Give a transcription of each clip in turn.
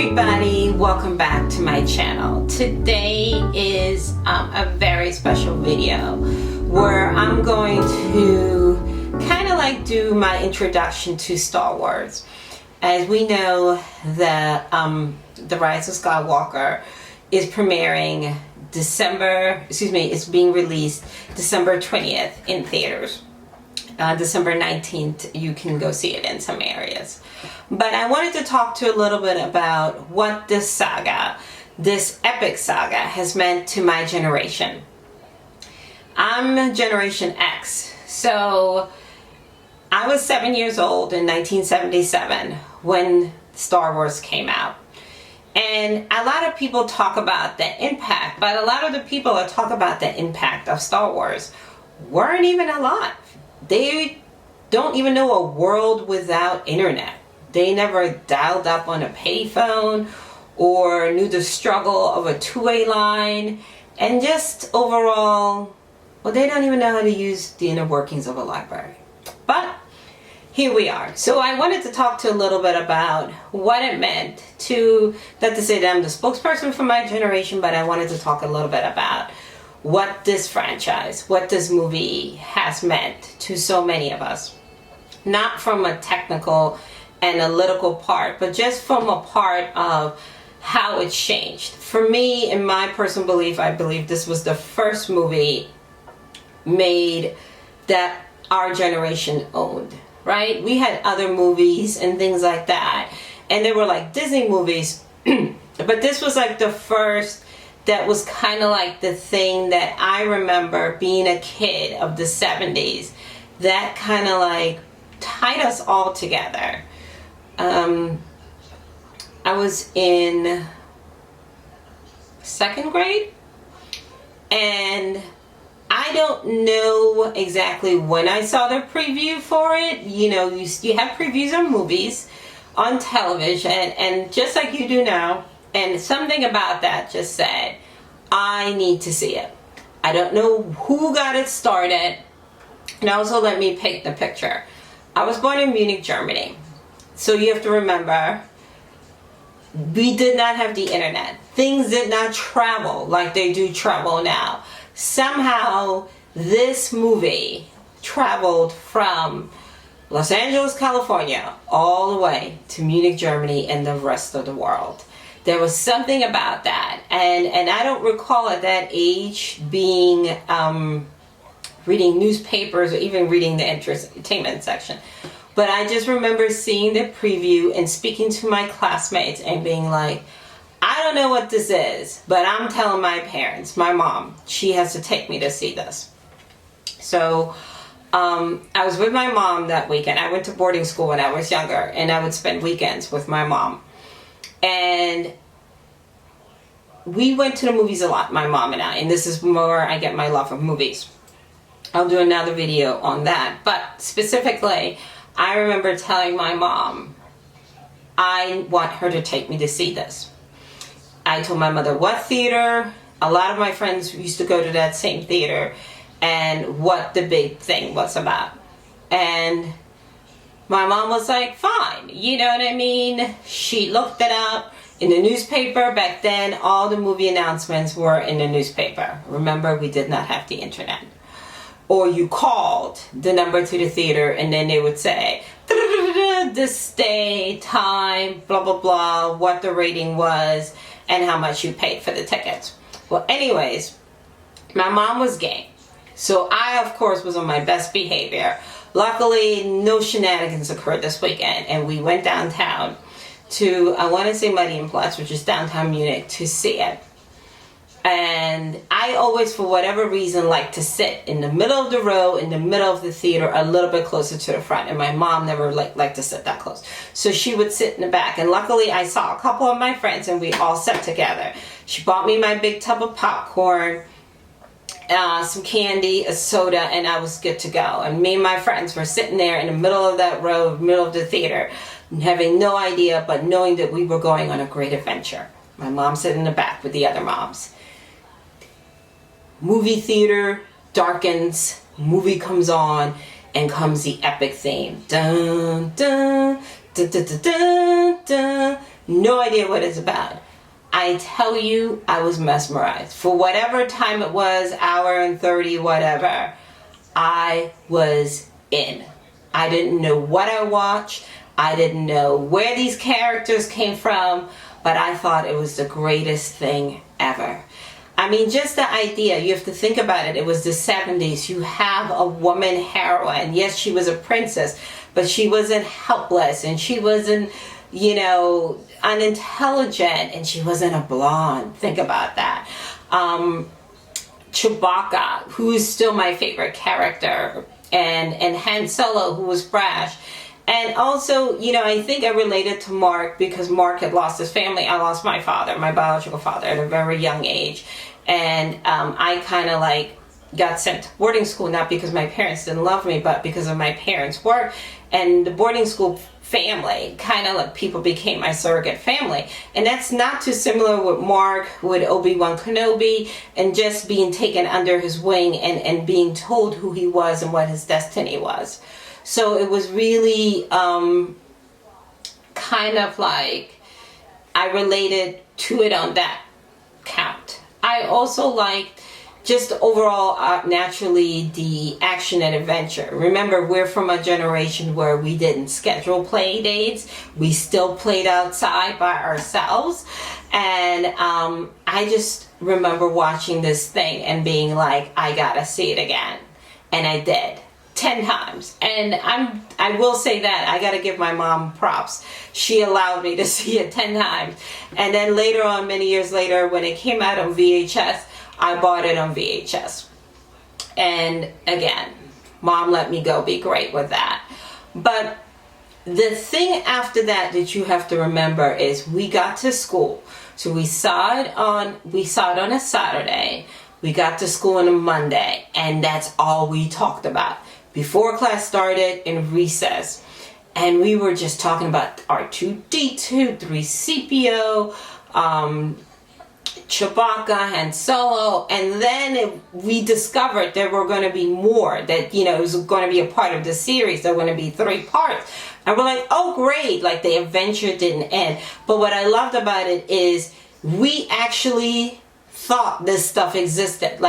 everybody, welcome back to my channel. Today is a very special video where I'm going to kind of like do my introduction to Star Wars. As we know, The Rise of Skywalker is premiering it's being released December 20th in theaters. December 19th, you can go see it in some areas. But I wanted to talk to you a little bit about what this saga, this epic saga, has meant to my generation. I'm Generation X, so I was 7 years old in 1977 when Star Wars came out. And a lot of people talk about the impact, but a lot of the people that talk about the impact of Star Wars weren't even alive. They don't even know a world without internet. They never dialed up on a payphone or knew the struggle of a two-way line. And just overall, well, they don't even know how to use the inner workings of a library. But here we are. So I wanted to talk to you a little bit about what it meant to, not to say that I'm the spokesperson for my generation, but I wanted to talk a little bit about what this franchise, what this movie has meant to so many of us. Not from a technical, analytical part, but just from a part of how it's changed. For me, in my personal belief, I believe this was the first movie made that our generation owned, right? We had other movies and things like that, and they were like Disney movies, but this was like the first that was kind of like the thing that I remember being a kid of the 70s that kind of like tied us all together. I was in second grade, and I don't know exactly when I saw the preview for it. You know, you have previews of movies on television, and just like you do now, and something about that just said, I need to see it. I don't know who got it started. And also, let me paint the picture. I was born in Munich, Germany. So you have to remember, we did not have the internet. Things did not travel like they do travel now. Somehow, this movie traveled from Los Angeles, California, all the way to Munich, Germany, and the rest of the world. There was something about that, and I don't recall at that age being reading newspapers or even reading the entertainment section. But I just remember seeing the preview and speaking to my classmates and being like, I don't know what this is, but I'm telling my parents, my mom, she has to take me to see this. So I was with my mom that weekend. I went to boarding school when I was younger, and I would spend weekends with my mom. And we went to the movies a lot, my mom and I, and this is where I get my love of movies. I'll do another video on that, but specifically, I remember telling my mom, I want her to take me to see this. I told my mother what theater, a lot of my friends used to go to that same theater, and what the big thing was about. And my mom was like, fine, you know what I mean? She looked it up in the newspaper. Back then, all the movie announcements were in the newspaper. Remember, we did not have the internet. Or you called the number to the theater, and then they would say, this day, time, blah, blah, blah, what the rating was, and how much you paid for the tickets. Well, anyways, my mom was game. So I, of course, was on my best behavior. Luckily, no shenanigans occurred this weekend, and we went downtown to, I want to say Marienplatz, which is downtown Munich, to see it. And I always, for whatever reason, like to sit in the middle of the row, in the middle of the theater, a little bit closer to the front. And my mom never liked to sit that close. So she would sit in the back. And luckily, I saw a couple of my friends, and we all sat together. She bought me my big tub of popcorn, some candy, a soda, and I was good to go. And me and my friends were sitting there in the middle of that row, middle of the theater, having no idea, but knowing that we were going on a great adventure. My mom sat in the back with the other moms. Movie theater darkens, movie comes on, and comes the epic theme. Dun, dun, dun, dun, dun, dun, dun, no idea what it's about. I tell you, I was mesmerized. For whatever time it was, hour and 30, whatever, I was in. I didn't know what I watched. I didn't know where these characters came from, but I thought it was the greatest thing ever. I mean, just the idea, you have to think about it. It was the 70s. You have a woman heroine. Yes, she was a princess, but she wasn't helpless, and she wasn't, unintelligent, and she wasn't a blonde. Think about that. Chewbacca, who is still my favorite character, and Han Solo, who was brash. And also, I think I related to Mark because Mark had lost his family. I lost my father, my biological father, at a very young age. And I kind of got sent to boarding school, not because my parents didn't love me, but because of my parents' work. And the boarding school family, kind of people became my surrogate family. And that's not too similar with Mark, with Obi-Wan Kenobi, and just being taken under his wing and being told who he was and what his destiny was. So it was really kind of I related to it on that count. I also liked just overall, naturally, the action and adventure. Remember, we're from a generation where we didn't schedule play dates. We still played outside by ourselves. And I just remember watching this thing and being like, I gotta see it again. And I did. 10 times. And I will say that I got to give my mom props. She allowed me to see it 10 times. And then later on, many years later, when it came out on VHS, I bought it on VHS. And again, mom let me go be great with that. But the thing after that you have to remember is we got to school. So we saw it on a Saturday. We got to school on a Monday, and that's all we talked about before class started, in recess. And we were just talking about R2-D2, 3CPO, Chewbacca, Han Solo, and then we discovered there were going to be more, that it was going to be a part of the series. There were going to be 3 parts, and we're like, oh great, the adventure didn't end. But what I loved about it is we actually thought this stuff existed.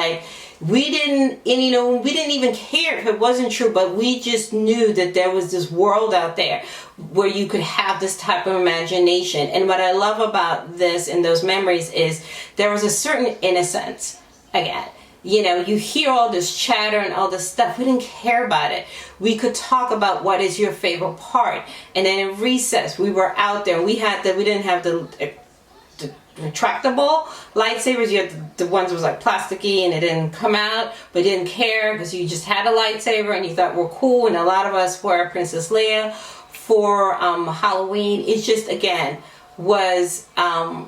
We didn't even care if it wasn't true, but we just knew that there was this world out there where you could have this type of imagination. And what I love about this and those memories is there was a certain innocence. Again, you hear all this chatter and all this stuff. We didn't care about it. We could talk about what is your favorite part. And then in recess, we were out there. We didn't have the retractable lightsabers. You had the ones that was plasticky and it didn't come out, but didn't care because you just had a lightsaber and you thought we're cool. And a lot of us were Princess Leia for Halloween. It just, again, was a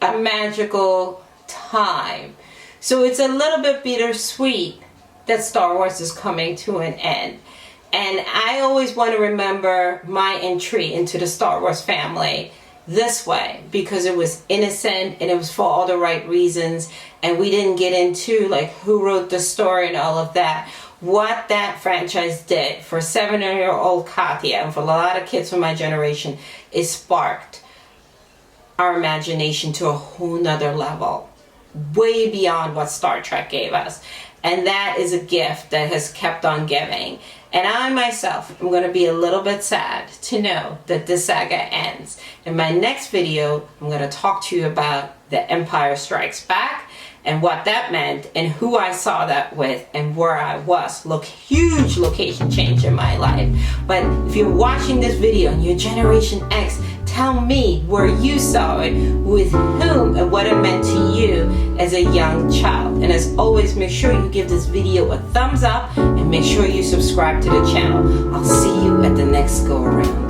magical time. So it's a little bit bittersweet that Star Wars is coming to an end. And I always want to remember my entry into the Star Wars family this way, because it was innocent and it was for all the right reasons, and we didn't get into who wrote the story and all of that. What that franchise did for 7-year-old Katya and for a lot of kids from my generation is sparked our imagination to a whole nother level, way beyond what Star Trek gave us. And that is a gift that has kept on giving. And I myself am going to be a little bit sad to know that this saga ends. In my next video, I'm going to talk to you about The Empire Strikes Back and what that meant and who I saw that with and where I was. Huge location change in my life. But if you're watching this video and you're Generation X, tell me where you saw it, with whom, and what it meant to you as a young child. And as always, make sure you give this video a thumbs up and make sure you subscribe to the channel. I'll see you at the next go around.